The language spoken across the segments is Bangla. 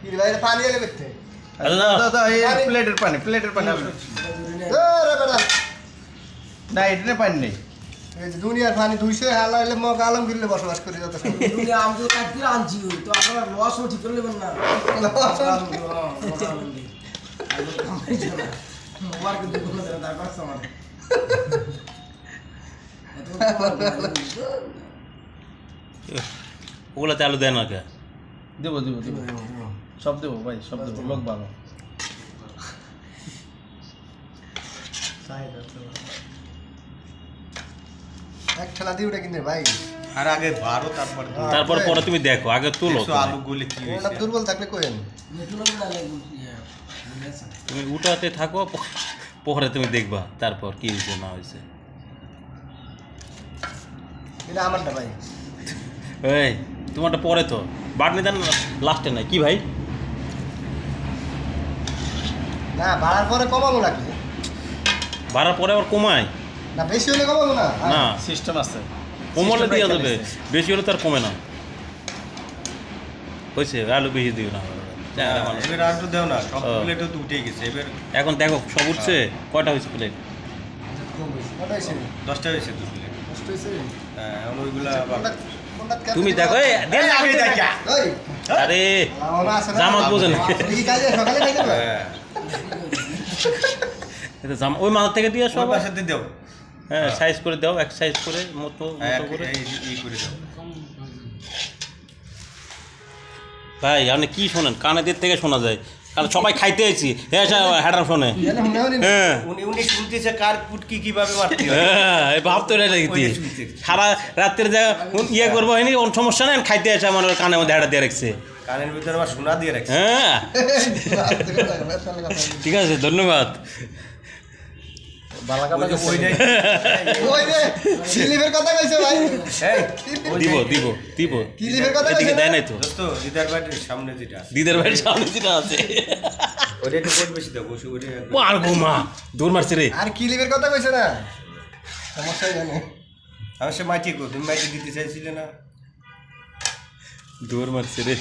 কি রে ভাই পানি এলে বেতে দাদা এই প্লেটের পানি না এটা পানি নেই এই যে দুনিয়ার পানি ধুইছে হালা হইলে মগ আলমগীরলে বসবাস করে যত দুনিয়া আমি তো কাট দিয়ে আনছি তো আপনারা লস ও ঠিক করে নেবেন না মোবার কিন্তু কোনো দেন তার পাশে আমার ওগুলাতে আলু দেয় না কে? দেবো সব দেবো ভাই সব দেবো লোক ভালো এক ঠেলা দিয়ে ওটা কিনে ভাই আর আগে ভারো তারপর পরে তুমি দেখো আগে তুলো আলু গুলি কি ওটা দুর্বল থাকলে কোয়েন তুমি উঠাতে থাকো পরে তুমি দেখবা তারপর কি হয়েছে না হয়েছে। এটা আমারটা ভাই এই তোমারটা পরে তো বাটনি দেন লাস্টে নাই কি ভাই না বাড়ার পরে কমাবো নাকি বাড়ার পরে আবার কমায় না বেশি হলে কমাবো না না সিস্টেম আছে কমালে দিয়ে যাবে বেশি হলে তো আর কমে না হয়েছে আলু বেশি দিও না এবার আর তো দেও না সব প্লেটও তো উঠে গেছে এবার এখন দেখো সব উঠছে কয়টা হয়েছে প্লেট কটা হয়েছে 10টা হয়েছে তো প্লেট কষ্ট হয়েছে হ্যাঁ এখন ওইগুলা তুমি দেখো এই দেন না আমি দেখা ওই আরে আমার আছে না জামাত বোঝে না এই কাজে সকালে খাই যাবে হ্যাঁ এটা জাম ওই মাথা থেকে দিয়ে সব সব বাসাতে দাও হ্যাঁ সাইজ করে দাও এক সাইজ করে মতো মতো করে এই করে দাও ভাই আপনি কি শোনেন কানে দিক থেকে শোনা যায় কারণ সবাই খাইতে আইছি হ্যাঁ হ্যাঁ শোনে জানো মনে হয় না হ্যাঁ উনি শুনতেছে কার কুটকি কিভাবে মারতে হয় হ্যাঁ এই ভাব তো এটা দেখি সারা রাত্রে যা ইয়ে করবো হয়নি কোন সমস্যা নেই খাইতে আসে আমার কানে মধ্যে হেঁটা দিয়ে রাখছে কানের ভিতরে আবার সোনা দিয়ে রাখছে হ্যাঁ ঠিক আছে ধন্যবাদ ওইটাই ওই রে সিলিভের কথা কইছে ভাই দিব দিব দিব কিলিভের কথা এদিকে কইছে দেয় নাই তো দোস্ত দিদার বাড়ির সামনে যেটা আছে দিদের বাড়ির সামনে যেটা আছে ওইটা একটু কোট বেশি দাও বসে ওইটা মার গোমা দৌড় মারছে রে আর কিলিভের কথা কইছে না সমস্যাই জানে আমার সে মাইটি কো তুমি মাইটি দিতে চাইছিলে না দৌড় মারছে রে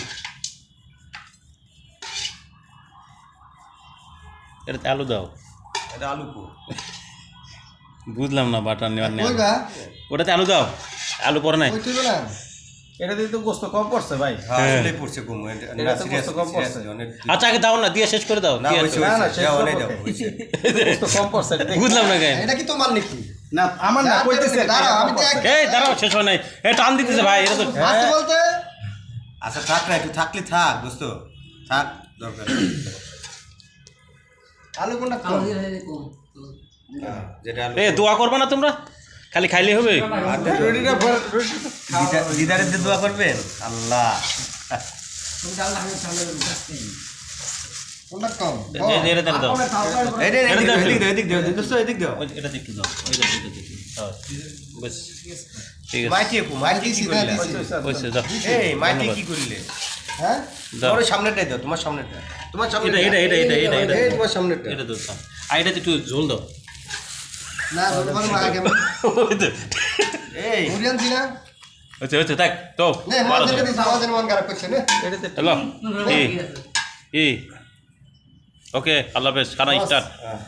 এটা আলু দাও এটা আলু কো বুঝলাম না বাটার নেওয়ার নেওয়া কইবা ওটাতে আলু দাও আলু পরে নাই কই তুইবা না এটা দিয়ে তো গোস্ত কম পড়ছে ভাই হ্যাঁ এটাই পড়ছে কম না এটা তো সিরিয়াস কষ্ট কম পড়ছে। অনেক আচ্ছা আগে দাও না দিয়ে শেষ করে দাও না দিয়ে হইছে না, না, হইছে শেষ করবো অনেক দাও কে? হইছে গোস্ত কম পড়ছে এটা দেখি। বুঝলাম না কেন এটা কি তোমার নাকি না আমার না কইতেছে দাঁড়াও আমি তো এই দাঁড়াও শেষ হয় নাই এ টান দিতেছে ভাই এটা তো আসতে বলতে আচ্ছা থাক না একটু থাকলে থাক দোস্ত থাক দরকার নেই। আলু কোনটা কম হ্যাঁ, যেটা আলু এ দোয়া করবে না তোমরা খালি খাইলে হবে দিদারের যে দোয়া করবেন আল্লাহ কোনটা কম এটা দাও দাও এই রে এটা দাও, এদিক দাও দোস্ত এদিক দাও এটা একটু দাও এটা দেখি হ্যাঁ বস ঠিক আছে মাইটি কো মাইটি কি করলে হইছে দাও এই মাইটি কি করলে হ্যাঁ দাও তোমার সামনেটাই দাও তোমার সামনেটা তোমার সামনে এটা এই তোমার সামনেটা এটা দাও আর এটাতে একটু ঝোল দাও না ধরবার মা আগে ওই তো। এই মুরিয়ান দিনা হচ্ছে থাক তো নে মন যেতে দিছ আমাদের মন খারাপ করছে নে হ্যালো ই ওকে আল্লাহ হাফেজ খানা স্টার্ট হ্যাঁ